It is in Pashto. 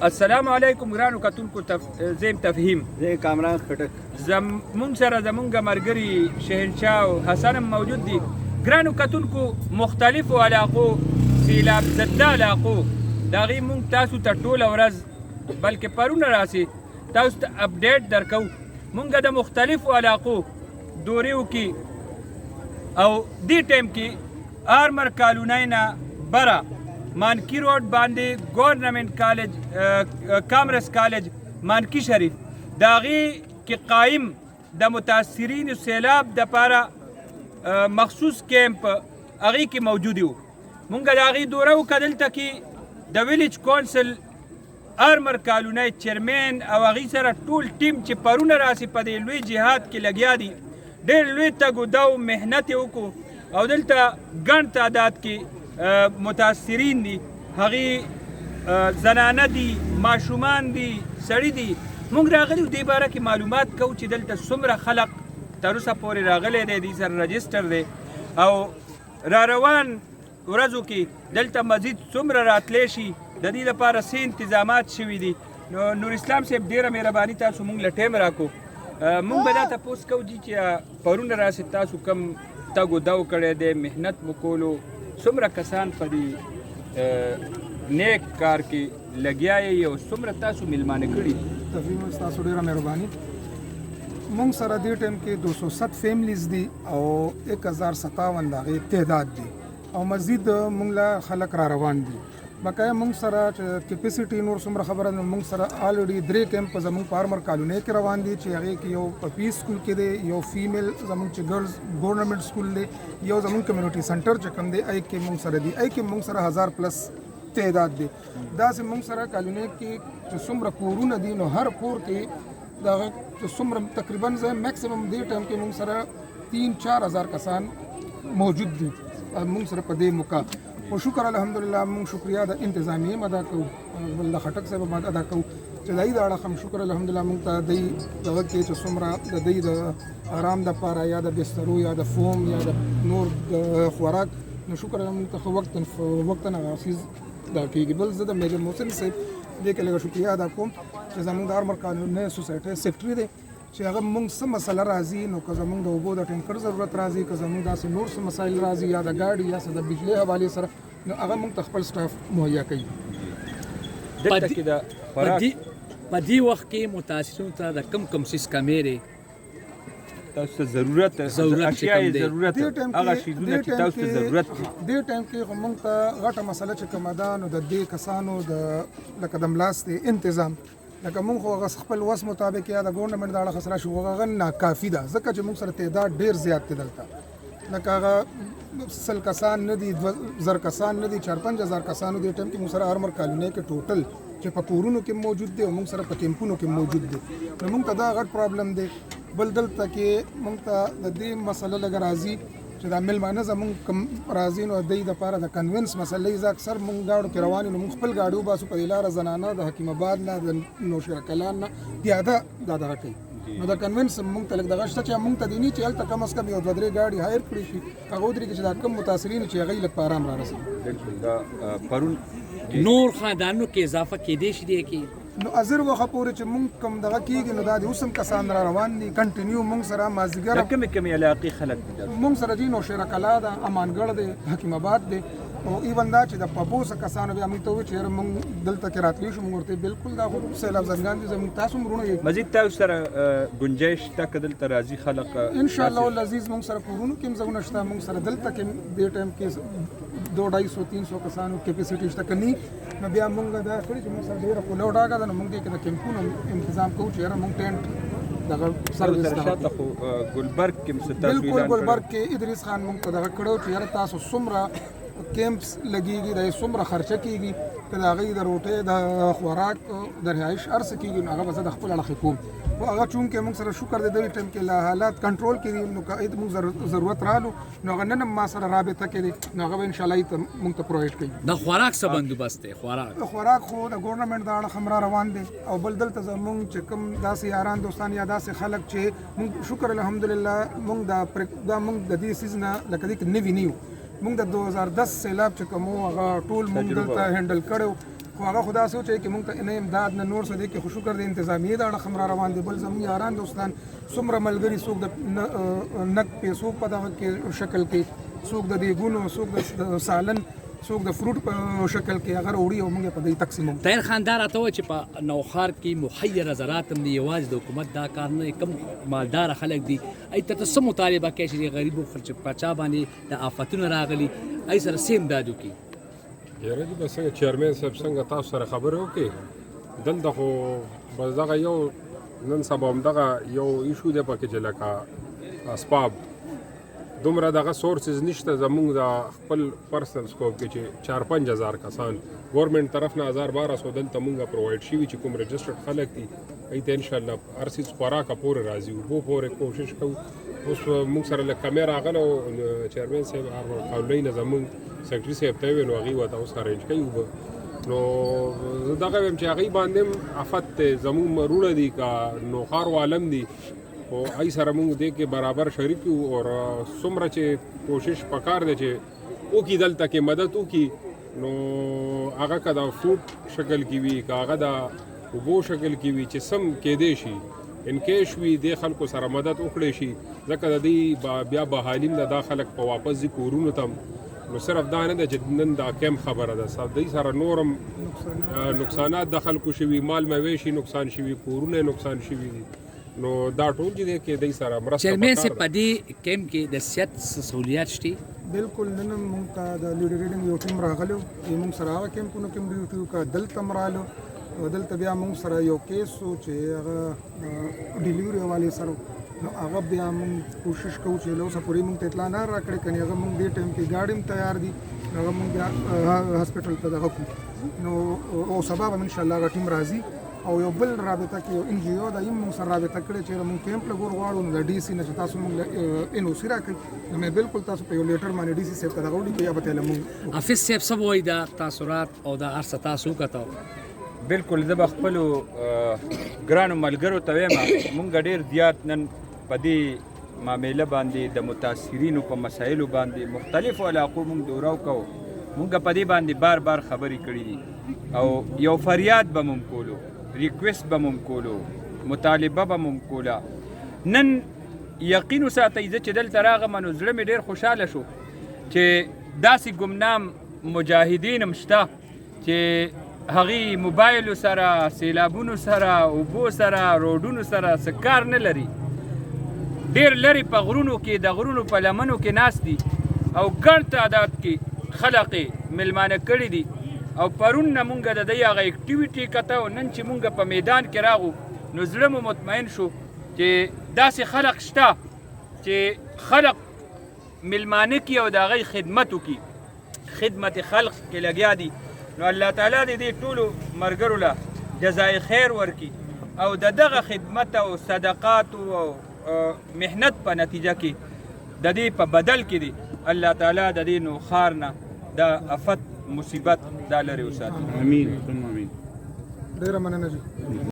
السلام علیکم ګرانو کتونکو زیم تفهیم زه کامران خټک زمونږ سره زمونږ ملګري شهنشاه او حسن هم موجود دي. ګرانو کتونکو مختلفو علاقو سیلاب زده علاقو د هغې مونږ تاسو ته ټوله ورځ بلکې پرونه راسي تاسو ته اپډیټ درکو. مونږ د مختلفو علاقو دورې وکړي او دې ټایم کې آرمر کالونۍ نه بره مانکی روډ باندې گورنمنٹ کالج کامرس کالج مانکی شریف د هغې کې قایم د متاثرین سیلاب دپاره مخصوص کیمپ هغې کې موجود وو. مونږ د هغې دوره وکړه دلته کې د ویلیج کونسل آرمر کالونۍ چیرمین او هغې سره ټول ټیم چې پرونه راسي په دې لوی جهاد کې لګیا دي. ډېر لوی تګ و دو محنت یې وکړو او دلته ګڼ تعداد کې متاثرین دي، هغې زنانه دي، ماشومان دي، سړي دي. موږ راغلي دې باره کې معلومات کوو چې دلته څومره خلق تر اوسه پورې راغلی دی، دې سره رجسټر دی او را روان ورځو کې دلته مزید څومره راتلی شي د دې لپاره څه انتظامات شوي دي. نو نور اسلام صاحب ډېره مهرباني تاسو موږ له ټایم راکړو. موږ به دا تپوس کوو چې پرونه راسې تاسو کم تګ و دو کړی دی، محنت مو کولو، څومره کسان په دې نیک کار کې لګیا یې او څومره تاسو میلمانه کړي؟ تفهیم ستاسو ډېره مهرباني. موږ سره دې ټایم کې 207 فیملیز دي او 1057 د هغې تعداد دي او مزید موږ له خلک را روان دي. بقایا موږ سره کیپیسټي نور څومره خبره ده، موږ سره آلریډي 3 کیمپ زموږ په آرمر کالونۍ کې روان دي چې هغې کې یو په پی سکول کې دی، یو فیمیل زموږ چې ګرلز ګورنمنټ سکول دی، یو زموږ کمیونټي سنټر چې کوم دی ای کې موږ سره دي. ای کې موږ سره 1000 پلس تعداد دی. داسې موږ سره کالونۍ کې چې څومره کورونه دي نو هر کور کې دغه څومره تقریبا میکسیمم دې ټایم کې موږ سره 3-4 هزار کسان موجود دي موږ سره په دې موقع. خو شکر الحمدلله موږ شکریه د انتظامیې هم ادا کوو، بل د خټک صاحب هم ادا کوو چې د هغې د اړخ هم شکر الحمدلله موږ ته د دغه کې چې څومره د دوی د آرام دپاره یا د بسترو یا د فوم یا د نور د خوراک نو شکر موږ ته ښه وقتاً هغه څیز دا کېږي. بل زه د میجر محسن صاحب دې کې لږه شکریه ادا کوم چې زموږ د آرمر کالونۍ سوسایټۍ سیکرټري دی چې هغه موږ څه مسله راځي نو که زموږ د اوبو د ټینکر ضرورت راځي، که زموږ داسې نور څه مسایل راځي یا د گاډي یا څه د بجلۍ حوالې سره نو هغه موږ ته خپل سټاف مهیا کوي. دلته کې د خوراک په دې وخت کې متاثرینو ته د کم څیز کمې دی تاسو ته ضرورت اشیاء ضرورت هغه شیزونه چې تاسو ته ضرورت دي. دې ټایم کې خو موږ ته غټه مسله چې کومه ده نو د دې کسانو د لکه د ملاستې انتظام لکه موږ خو هغه خپل وس مطابق یا د ګورنمنټ د اړخه سره شو هغه ناکافي ده ځکه چې موږ سره تعداد ډېر زیات دی دلته. لکه هغه 100 کسان نه دي، 2000 کسان نه دي، 4-5 هزار کسانو دې ټایم کې موږ سره آرمر کالونۍ کې ټوټل چې په کورونو کې موجود دی او موږ سره په کیمپونو کې موجود دی. نو موږ ته دا غټ پرابلم دی. بل دلته کې موږ ته د دې مسله لږه راځي چې دا میلمانه زموږ کم راځي نو د دوی دپاره د کنوینس مسله زه اکثر موږ ګاډو کې روان یو نو موږ خپل ګاډي وباسو په دې لاره زنانه د حکیم آباد نه د نوشیره کلان نه پیاده دا دغه کوي نو د کنوینس موږ ته لږ دغه شته چې موږ ته دی نه چې هلته کم از کم یو 2-3 ګاډي هایر کړي شي هغه ودرېږي چې دا کم متاثرین چې هغوی لږ په ارام را رسوي. پرون نور خاندانونو کې اضافه کېدی شي دی کې نو ازر وخت پورې چې موږ کم دغه کېږي نو دا د اوس هم کسان را روان دي کنټینیو موږ سره مازدیګر کمې علاقې خلک دي موږ سره دي نوشیره کلا ده، امانګړ دی، حکیم آباد دی او ایون دا چې د پپوسه کسانو بیا موږ ته ووایي چې یاره موږ دلته کې راتلی شو موږ ورته بالکل دا خو سیلاب زدګان دي زموږ تاسو هم وروڼه یې مزید تاسو سره ګنجایش شته که دلته راځي خلک انشاءالله العزیز موږ سره کورونو کې هم ځایونه شته موږ سره دلته کې دې ټایم کې 200-250-300 کسانو کیپیسټي شته که نه نو بیا موږ دا کړي چې موږ سره ډېره خو لوډ راغله نو موږ دې کې د کیمپونو انتظام کوو چې یاره موږ ټینټ دغه سروس شاته خو ګلبرګ کې هم څه تاسو بالکل ګلبرګ کې ادریس خان موږ ته دغه کړو چې یاره تاسو څومره کیمپس لګېږي د څومره خرچه کېږي که د هغوی د روټۍ د خوراک د رهایش هر څه کېږي نو هغه به زه د خپل اړخې کوم. خو هغه چونکې موږ سره شکر دی دغې ټایم کې له حالات کنټرول کې دي نو که موږ ضرورت رالو نو هغه نن هم ما سره رابطه کې دی نو هغه به انشاءالله موږ ته پرووایډ کوي. د خوراک څه بندوبست دی؟ خوراک خو د ګورنمنټ د اړخ هم را روان دی او بل دلته زموږ چې کوم داسې یاران دوستان یا داسې خلک چې موږ شکر الحمدلله موږ دا موږ د دې سیز نه لکه دې نوي نیو موږ د 2010 سیلاب چې کوم هغه ټول موږ دلته هینډل کړو خو هغه خدا سوچي چې موږ ته نه امداد نه نور څه دی کې خو شکر د انتظامیې د اړخ هم را روان دي بل زموږ یاران دوستان څومره ملګري څوک د نک پیسو په دغه کې شکل کې څوک د دیګونو څوک د سالن څوک د فروټ په شکل کې هغه وړي او موږ په دې تقسیمو. طاهر خاندار راته وایي چې په نوښار کې محیر زراعت هم دي یوازې د حکومت دا کار نه کم مالدار خلک دي ای ته څه مطالبه کوي چې غریبو خلک په چا باندې د آفتونو راغلي ای سره سیم دادو کې یاره جی بس څنګه چیرمن صاحب څنګه تاسو سره خبرې وکړي دلته خو بس دغه یو نن سبا همدغه یو ایشو دی پکې چې لکه اسباب دومره دغه سورسز نشته زموږ د خپل پرسنل سکوپ کې چې 4-5 هزار کسان ګورنمنٹ طرف نه 1200 دلته مونږه پرووایډ شوي چې کوم رجسټرډ خلک دي هغوی ته انشاءالله هر څیز خوراکه پورې راځي اوبو پورې کوشش کوو. اوس مونږ سره لږ کمی راغلی او چیرمن صاحب قولۍ نه زموږ سیکرټري صاحب ته وویل نو هغوی ورته اوس ارینج کوي اوبه نو زه دغه وایم چې هغوی باندې هم افت دی زموږ وروڼه دي که نوښار والم دي او ای سره موږ دې کې برابر شریک یو او څومره چې کوشش پکار دی چې وکړي دلته کې مدد وکړي نو هغه که د فروټ شکل کې وي که هغه د اوبو شکل کې وي چې سم کیدی شي انکیش وي دې خلکو سره مدد وکړی شي ځکه د دې بیا بحالیم د دا خلک په واپس ځي کورونو ته نو صرف دا نه ده چې نن دا کم خبره ده دوی سره نورم نقصانات د خلکو شوي مال مویشي نقصان شوي کورونه نقصان شوي دي نو دا ټول چې دی کې دای سره مرسته چیرمن صاحب په دې کیمپ کې د صحت سہولیات شته بالکل نن موږ ته د لیډر ریډینګ یو ټیم راغلو موږ سره هغه کیمپونو کې ډیوټي وکړه دلته مرالو دلته بیا موږ سره یو کیس و چې هغه ډیلیوري والے سره نو هغه بیا موږ کوشش کوو چې له اوسه پورې موږ ته اطلاع نه راکړې کني هغه موږ دې ټایم کې ګاډي هم تیار دي هغه موږ بیا هاسپټل ته دغه کوو نو او سبا به ان شاء الله هغه ټیم راځي او یو بل رابطه کې یو ان جی او د یم موږ سره رابطه کړې چې موږ کیمپ لګور غواړو نو د ډي سي نه چې تاسو موږ ان او سی راکړئ نو مې بالکل تاسو په یو لیټر باندې ډي سي صاحب ته دغه ولیکئ یا به ته موږ حافظ صاحب څه وایي د تاثرات او د هر څه تاسو وکتو بالکل زه به خپلو ګرانو ملګرو ته وایم مونږ ډېر زیات نن په دې معامله باندې د متاثرینو په مسایلو باندې مختلفو علاقو مونږ دوره وکړو مونږ په دې باندې بار بار خبرې کړي دي او یو فریاد به مونږ کولو ریکویسټ به مونږ کولو مطالبه به مونږ کوله نن یقین وساتئ زه چې دلته راغم نو زړه مې ډېر خوشحاله شو چې داسې ګمنام مجاهدین هم شته چې هغوی موبایلو سره سیلابونو سره اوبو سره روډونو سره څه کار نه لري ډېر لرې په غرونو کې د غرونو په لمنو کې ناست دي او ګڼ تعداد کې خلق یې میلمانه کړي دي او پرون نه مونږ د دې هغه اکټیویټي کته او نن چې مونږ په میدان کې راغو نو زړه مو مطمئن شو چې داسې خلق شته چې خلق میلمانه کي او د هغوی خدمت وکړي خدمت خلق کې لګیا دي نو الله تعالی دې ټولو ملګرو له جزای خیر ورکړي او د دغه خدمت او صدقاتو او محنت په نتیجه کې د دې په بدل کې دی الله تعالی د دې نوښار نه د افت مصیبت دا لرې وساتي امین ثم امین ډېره مننه جی